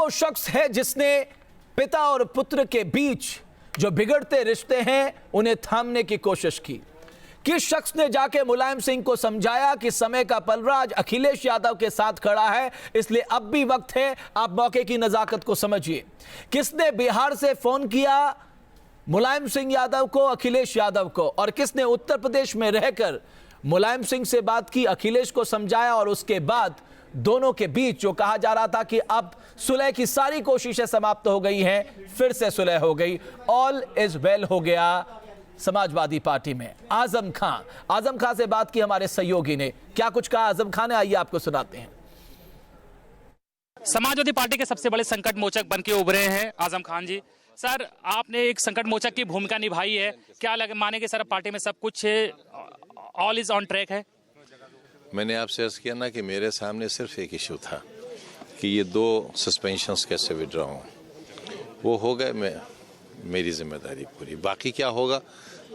वो शख्स है जिसने पिता और पुत्र के बीच जो बिगड़ते रिश्ते हैं उन्हें थामने की कोशिश की? किस शख्स ने जाके मुलायम सिंह को समझाया कि समय का पलड़ा आज अखिलेश यादव के साथ खड़ा है, इसलिए अब भी वक्त है, आप मौके की नजाकत को समझिए? किसने बिहार से फोन किया मुलायम सिंह यादव को, अखिलेश यादव को, और किसने उत्तर प्रदेश में रहकर मुलायम सिंह से बात की, अखिलेश को समझाया, और उसके बाद दोनों के बीच जो कहा जा रहा था कि अब सुलह की सारी कोशिशें समाप्त हो गई हैं, फिर से सुलह हो गई, ऑल इज वेल हो गया समाजवादी पार्टी में। आजम खां से बात की हमारे सहयोगी ने, क्या कुछ कहा आजम खां ने, आइए आपको सुनाते हैं। समाजवादी पार्टी के सबसे बड़े संकट मोचक बन के उभरे हैं आजम खान जी। सर, आपने एक संकट मोचक की भूमिका निभाई है, क्या माने कि सर पार्टी में सब कुछ ऑल इज ऑन ट्रैक है? मैंने आपसे अर्ज किया ना कि मेरे सामने सिर्फ एक इशू था कि ये 2 सस्पेंशंस कैसे विड्रॉ हों, वो हो गए, मेरी जिम्मेदारी पूरी, बाकी क्या होगा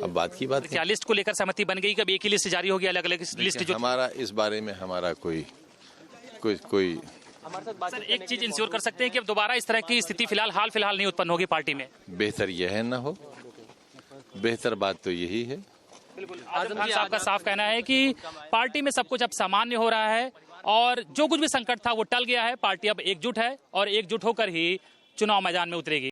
अब बात की बात। क्या लिस्ट को लेकर सहमति बन गई, कब एक ही लिस्ट जारी होगी, अलग अलग लिस्ट? जो हमारा इस बारे में हमारा कोई सर, एक चीज इंश्योर कर सकते हैं कि अब दोबारा इस तरह की स्थिति हाल फिलहाल नहीं उत्पन्न होगी पार्टी में? बेहतर यह है ना हो, बेहतर बात तो यही है। बिल्कुल, आजम खान साहब का साफ कहना है कि पार्टी में सब कुछ अब सामान्य हो रहा है और जो कुछ भी संकट था वो टल गया है, पार्टी अब एकजुट है और एकजुट होकर ही चुनाव मैदान में उतरेगी।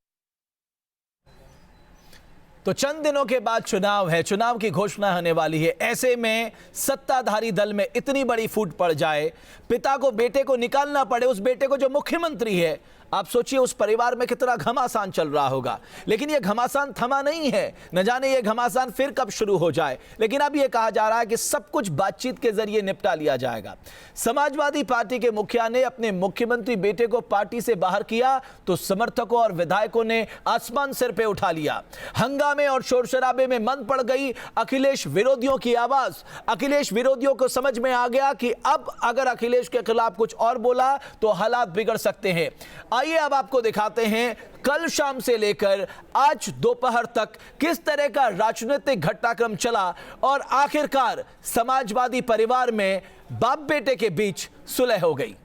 तो चंद दिनों के बाद चुनाव है, चुनाव की घोषणा होने वाली है। ऐसे में सत्ताधारी दल में इतनी बड़ी फूट पड़ जाए, पिता को बेटे को निकालना पड़े, उस बेटे को जो मुख्यमंत्री है, आप सोचिए उस परिवार में कितना घमासान चल रहा होगा। लेकिन यह घमासान थमा नहीं है, न जाने यह घमासान फिर कब शुरू हो जाए। लेकिन अब यह कहा जा रहा है कि सब कुछ बातचीत के जरिए निपटा लिया जाएगा। समाजवादी पार्टी के मुखिया ने अपने मुख्यमंत्री बेटे को पार्टी से बाहर किया तो समर्थकों और विधायकों ने आसमान सिर पे उठा लिया। हंगामे और शोर शराबे में मंद पड़ गई अखिलेश विरोधियों की आवाज। अखिलेश विरोधियों को समझ में आ गया कि अब अगर अखिलेश के खिलाफ कुछ और बोला तो हालात बिगड़ सकते हैं। आइए अब आपको दिखाते हैं कल शाम से लेकर आज दोपहर तक किस तरह का राजनीतिक घटनाक्रम चला और आखिरकार समाजवादी परिवार में बाप बेटे के बीच सुलह हो गई।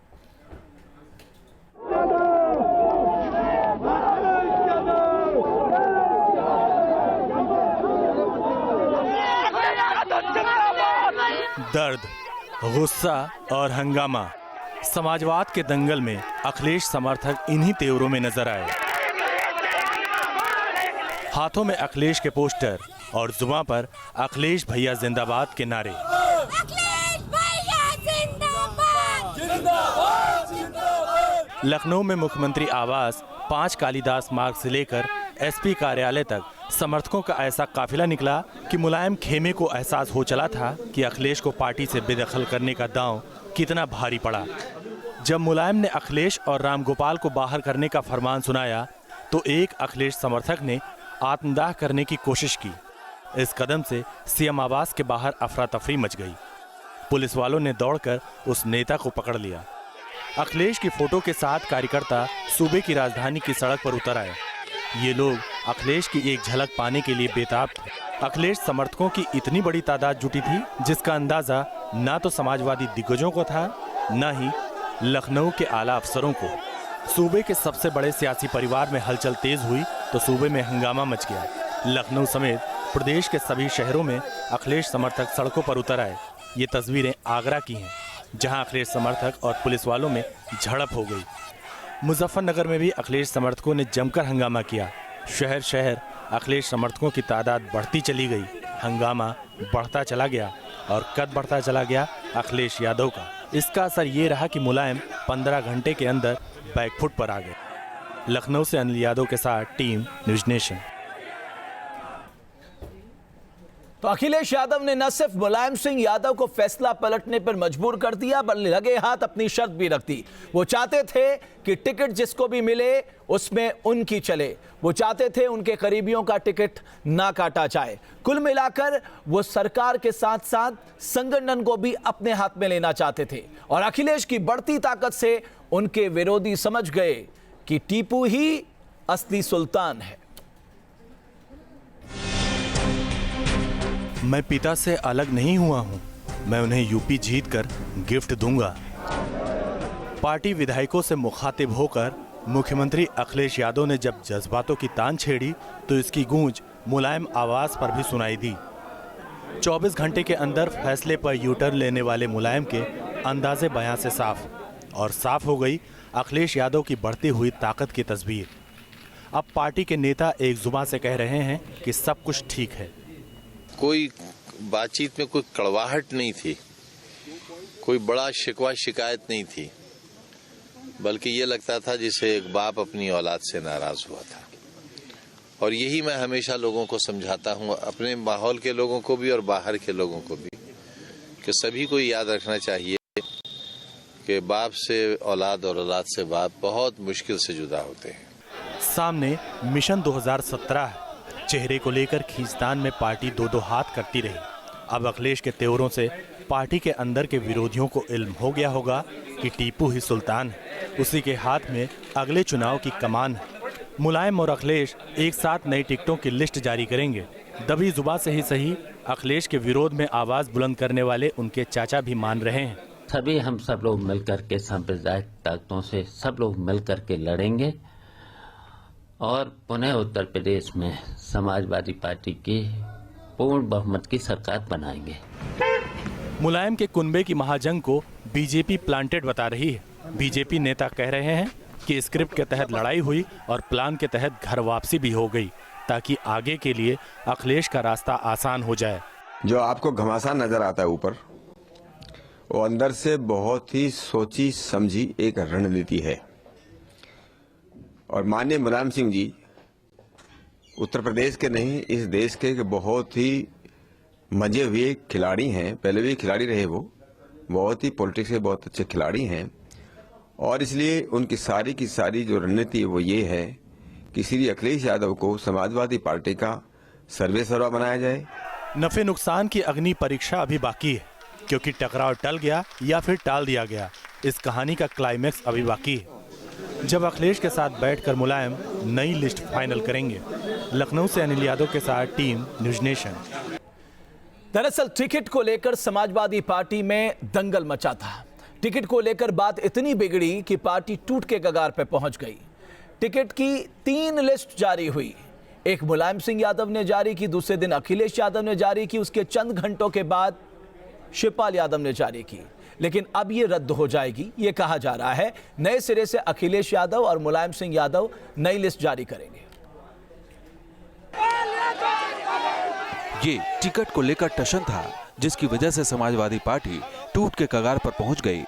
दर्द, गुस्सा और हंगामा, समाजवाद के दंगल में अखिलेश समर्थक इन्हीं तेवरों में नजर आए। हाथों में अखिलेश के पोस्टर और जुबां पर अखिलेश भैया जिंदाबाद के नारे। अखिलेश भैया जिंदाबाद, जिंदाबाद, जिंदाबाद। लखनऊ में मुख्यमंत्री आवास 5 कालिदास मार्ग से लेकर एसपी कार्यालय तक समर्थकों का ऐसा काफिला निकला कि मुलायम खेमे को एहसास हो चला था कि अखिलेश को पार्टी से बेदखल करने का दांव कितना भारी पड़ा। जब मुलायम ने अखिलेश और रामगोपाल को बाहर करने का फरमान सुनाया तो एक अखिलेश समर्थक ने आत्मदाह करने की कोशिश की। इस कदम से सीएम आवास के बाहर अफरा तफरी मच गई। पुलिस वालों ने दौड़कर उस नेता को पकड़ लिया। अखिलेश की फोटो के साथ कार्यकर्ता सूबे की राजधानी की सड़क पर उतर आए। ये लोग अखिलेश की एक झलक पाने के लिए बेताब थे। अखिलेश समर्थकों की इतनी बड़ी तादाद जुटी थी जिसका अंदाजा ना तो समाजवादी दिग्गजों को था, न ही लखनऊ के आला अफसरों को। सूबे के सबसे बड़े सियासी परिवार में हलचल तेज हुई तो सूबे में हंगामा मच गया। लखनऊ समेत प्रदेश के सभी शहरों में अखिलेश समर्थक सड़कों पर उतर आए। ये तस्वीरें आगरा की हैं, जहां अखिलेश समर्थक और पुलिस वालों में झड़प हो गई। मुजफ्फरनगर में भी अखिलेश समर्थकों ने जमकर हंगामा किया। शहर शहर अखिलेश समर्थकों की तादाद बढ़ती चली गई। हंगामा बढ़ता चला गया और कद बढ़ता चला गया अखिलेश यादव का। इसका असर ये रहा कि मुलायम 15 घंटे के अंदर बैकफुट पर आ गए। लखनऊ से अनिल यादव के साथ टीम न्यूज नेशन। तो अखिलेश यादव ने न सिर्फ मुलायम सिंह यादव को फैसला पलटने पर मजबूर कर दिया, बल्कि लगे हाथ अपनी शर्त भी रख दी। वो चाहते थे कि टिकट जिसको भी मिले उसमें उनकी चले। वो चाहते थे उनके करीबियों का टिकट ना काटा जाए। कुल मिलाकर वो सरकार के साथ साथ संगठन को भी अपने हाथ में लेना चाहते थे। और अखिलेश की बढ़ती ताकत से उनके विरोधी समझ गए कि टीपू ही असली सुल्तान है। मैं पिता से अलग नहीं हुआ हूं। मैं उन्हें यूपी जीतकर गिफ्ट दूंगा। पार्टी विधायकों से मुखातिब होकर मुख्यमंत्री अखिलेश यादव ने जब जज्बातों की तान छेड़ी तो इसकी गूंज मुलायम आवाज पर भी सुनाई दी। 24 घंटे के अंदर फैसले पर यूटर्न लेने वाले मुलायम के अंदाजे बयां से साफ हो गई अखिलेश यादव की बढ़ती हुई ताकत की तस्वीर। अब पार्टी के नेता एक जुबान से कह रहे हैं कि सब कुछ ठीक है। कोई बातचीत में कोई कड़वाहट नहीं थी, कोई बड़ा शिकवा शिकायत नहीं थी, बल्कि ये लगता था जैसे एक बाप अपनी औलाद से नाराज हुआ था। और यही मैं हमेशा लोगों को समझाता हूँ, अपने माहौल के लोगों को भी और बाहर के लोगों को भी, कि सभी को याद रखना चाहिए कि बाप से औलाद और औलाद से बाप बहुत मुश्किल से जुदा होते हैं। सामने मिशन 2017 चेहरे को लेकर खींचतान में पार्टी दो हाथ करती रही। अब अखिलेश के तेवरों से पार्टी के अंदर के विरोधियों को इल्म हो गया होगा कि टीपू ही सुल्तान है, उसी के हाथ में अगले चुनाव की कमान है। मुलायम और अखिलेश एक साथ नई टिकटों की लिस्ट जारी करेंगे। दबी जुबान से ही सही, अखिलेश के विरोध में आवाज बुलंद करने वाले उनके चाचा भी मान रहे हैं। सभी हम सब लोग मिलकर के सांप्रदायिक ताकतों से सब लोग मिलकर के लड़ेंगे और पुनः उत्तर प्रदेश में समाजवादी पार्टी की पूर्ण बहुमत की सरकार बनाएंगे। मुलायम के कुनबे की महाजंग को बीजेपी प्लांटेड बता रही है। बीजेपी नेता कह रहे हैं कि स्क्रिप्ट के तहत लड़ाई हुई और प्लान के तहत घर वापसी भी हो गई, ताकि आगे के लिए अखिलेश का रास्ता आसान हो जाए। जो आपको घमासान नजर आता है ऊपर, वो अंदर से बहुत ही सोची समझी एक रणनीति है। और माननीय मुलायम सिंह जी उत्तर प्रदेश के नहीं, इस देश के बहुत ही मजे हुए खिलाड़ी हैं। पहले भी खिलाड़ी रहे, वो बहुत ही पॉलिटिक्स के बहुत अच्छे खिलाड़ी हैं। और इसलिए उनकी सारी की सारी जो रणनीति वो ये है कि श्री अखिलेश यादव को समाजवादी पार्टी का सर्वेसर्वा बनाया जाए। नफे नुकसान की अग्नि परीक्षा अभी बाकी है, क्योंकि टकराव टल गया या फिर टाल दिया गया। इस कहानी का क्लाइमैक्स अभी बाकी है, जब अखिलेश के साथ बैठकर मुलायम नई लिस्ट फाइनल करेंगे। लखनऊ से अनिल यादव के साथ टीम न्यूज नेशन। दरअसल टिकट को लेकर समाजवादी पार्टी में दंगल मचा था। टिकट को लेकर बात इतनी बिगड़ी कि पार्टी टूट के कगार पर पहुंच गई। टिकट की 3 लिस्ट जारी हुई। एक मुलायम सिंह यादव ने जारी की, दूसरे दिन अखिलेश यादव ने जारी की, उसके चंद घंटों के बाद शिवपाल यादव ने जारी की। लेकिन अब ये रद्द हो जाएगी, ये कहा जा रहा है। नए सिरे से अखिलेश यादव और मुलायम सिंह यादव नई लिस्ट जारी करेंगे। ये टिकट को लेकर टशन था, जिसकी वजह से समाजवादी पार्टी टूट के कगार पर पहुंच गई।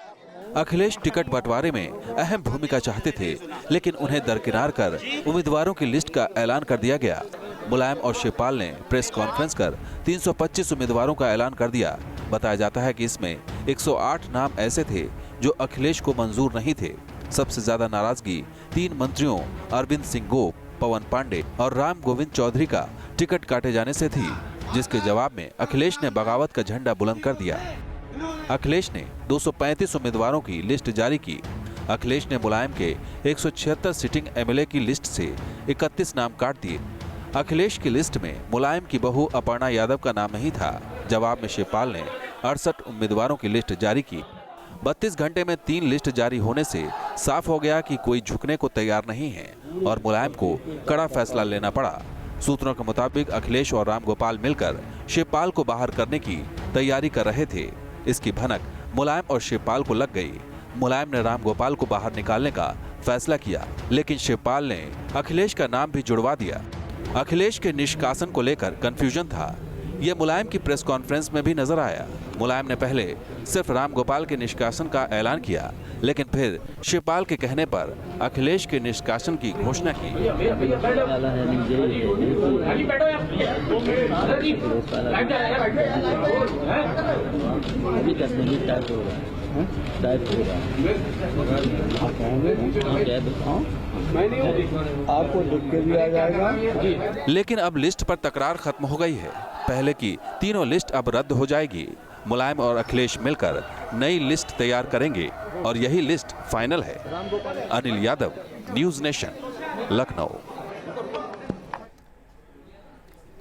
अखिलेश टिकट बंटवारे में अहम भूमिका चाहते थे, लेकिन उन्हें दरकिनार कर उम्मीदवारों की लिस्ट का ऐलान कर दिया गया। मुलायम और शिवपाल ने प्रेस कॉन्फ्रेंस कर 325 उम्मीदवारों का ऐलान कर दिया। बताया जाता है कि इसमें 108 नाम ऐसे थे जो अखिलेश को मंजूर नहीं थे। सबसे ज्यादा नाराजगी 3 मंत्रियों अरविंद सिंह गोप, पवन पांडे और राम गोविंद चौधरी का टिकट काटे जाने से थी, जिसके जवाब में अखिलेश ने बगावत का झंडा बुलंद कर दिया। अखिलेश ने 235 उम्मीदवारों की लिस्ट जारी की। अखिलेश ने मुलायम के 176 सिटिंग एमएलए की लिस्ट से 31 नाम काट दिए। अखिलेश की लिस्ट में मुलायम की बहू अपर्णा यादव का नाम नहीं था। जवाब में शिवपाल ने 68 उम्मीदवारों की लिस्ट जारी की। 32 घंटे में 3 लिस्ट जारी होने से साफ हो गया कि कोई झुकने को तैयार नहीं है और मुलायम को कड़ा फैसला लेना पड़ा। सूत्रों के मुताबिक अखिलेश और रामगोपाल मिलकर शिवपाल को बाहर करने की तैयारी कर रहे थे। इसकी भनक मुलायम और शिवपाल को लग गई। मुलायम ने रामगोपाल को बाहर निकालने का फैसला किया, लेकिन शिवपाल ने अखिलेश का नाम भी जुड़वा दिया। अखिलेश के निष्कासन को लेकर कंफ्यूजन था। ये मुलायम की प्रेस कॉन्फ्रेंस में भी नजर आया। मुलायम ने पहले सिर्फ रामगोपाल के निष्कासन का ऐलान किया, लेकिन फिर शिवपाल के कहने पर अखिलेश के निष्कासन की घोषणा की। आपको लिख के दिया जाएगा। लेकिन अब लिस्ट पर तकरार खत्म हो गई है। पहले की तीनों लिस्ट अब रद्द हो जाएगी। मुलायम और अखिलेश मिलकर नई लिस्ट तैयार करेंगे और यही लिस्ट फाइनल है। Anil Yadav, news nation, Lucknow.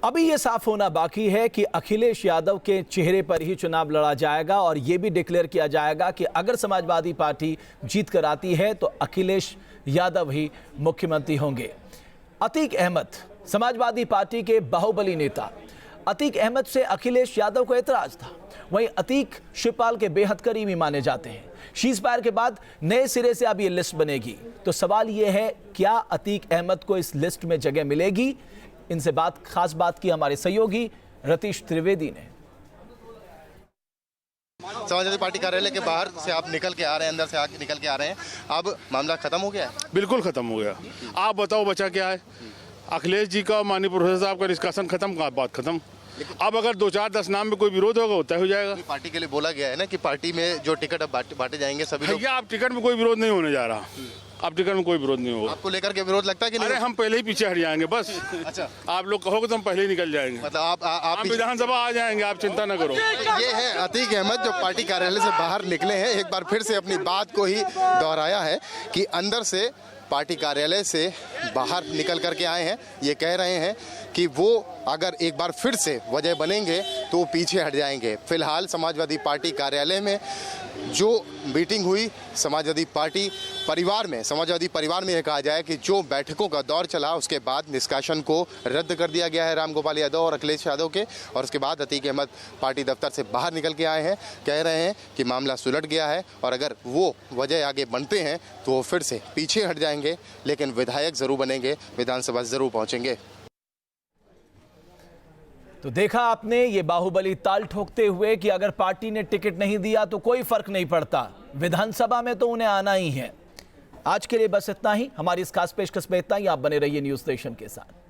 अभी ये साफ होना बाकी है कि अखिलेश यादव के चेहरे पर ही चुनाव लड़ा जाएगा और ये भी डिक्लेयर किया जाएगा कि अगर समाजवादी पार्टी जीत कर आती है तो अखिलेश यादव ही मुख्यमंत्री होंगे। अतीक अहमद, समाजवादी पार्टी के बाहुबली नेता अतीक अहमद से अखिलेश यादव को एतराज था। वहीं अतीक शिवपाल के बेहद करीबी माने जाते हैं। शीज़फायर के बाद नए सिरे से अब ये लिस्ट बनेगी, तो सवाल ये है क्या अतीक अहमद को इस लिस्ट में जगह मिलेगी? इनसे खास बात की हमारे सहयोगी रतीश त्रिवेदी ने। समाजवादी पार्टी कार्यालय के बाहर से आप निकल के आ रहे हैं, अंदर से निकल के आ रहे हैं, अब मामला खत्म हो गया है? बिल्कुल खत्म हो गया। आप बताओ बचा क्या है? अखिलेश जी का, माननीय प्रोफेसर साहब का निष्कासन खत्म, का बात खत्म। अब अगर 2-4-10 नाम में कोई विरोध होगा वो तय हो जाएगा। पार्टी के लिए बोला गया है ना कि पार्टी में जो टिकट अब बांटे जाएंगे सभी लोग। भैया, आप टिकट में कोई विरोध नहीं होने जा रहा। अब टिकट में कोई विरोध नहीं होगा। आपको लेकर के विरोध लगता है कि नहीं? अरे हम पहले ही पीछे हट जाएंगे बस। अच्छा, आप लोग कहोगे तो हम पहले ही निकल जाएंगे। मतलब आप विधानसभा आ जाएंगे, आप चिंता न करो। ये है अतीक अहमद जो पार्टी कार्यालय से बाहर निकले हैं। एक बार फिर से अपनी बात को ही दोहराया है कि अंदर से पार्टी कार्यालय से बाहर निकल करके आए हैं। ये कह रहे हैं कि वो अगर एक बार फिर से वजह बनेंगे तो वो पीछे हट जाएंगे। फिलहाल समाजवादी पार्टी कार्यालय में जो मीटिंग हुई, समाजवादी परिवार में यह कहा जाए कि जो बैठकों का दौर चला उसके बाद निष्कासन को रद्द कर दिया गया है रामगोपाल यादव और अखिलेश यादव के, और उसके बाद अतीक अहमद पार्टी दफ्तर से बाहर निकल के आए हैं। कह रहे हैं कि मामला सुलझ गया है और अगर वो वजह आगे बनते हैं तो वो फिर से पीछे हट जाएंगे, लेकिन विधायक जरूर बनेंगे, विधानसभा जरूर पहुंचेंगे। तो देखा आपने ये बाहुबली ताल ठोकते हुए कि अगर पार्टी ने टिकट नहीं दिया तो कोई फर्क नहीं पड़ता, विधानसभा में तो उन्हें आना ही है। आज के लिए बस इतना ही। हमारी इस खास पेशकश में इतना ही। आप बने रहिए न्यूज़ नेशन के साथ।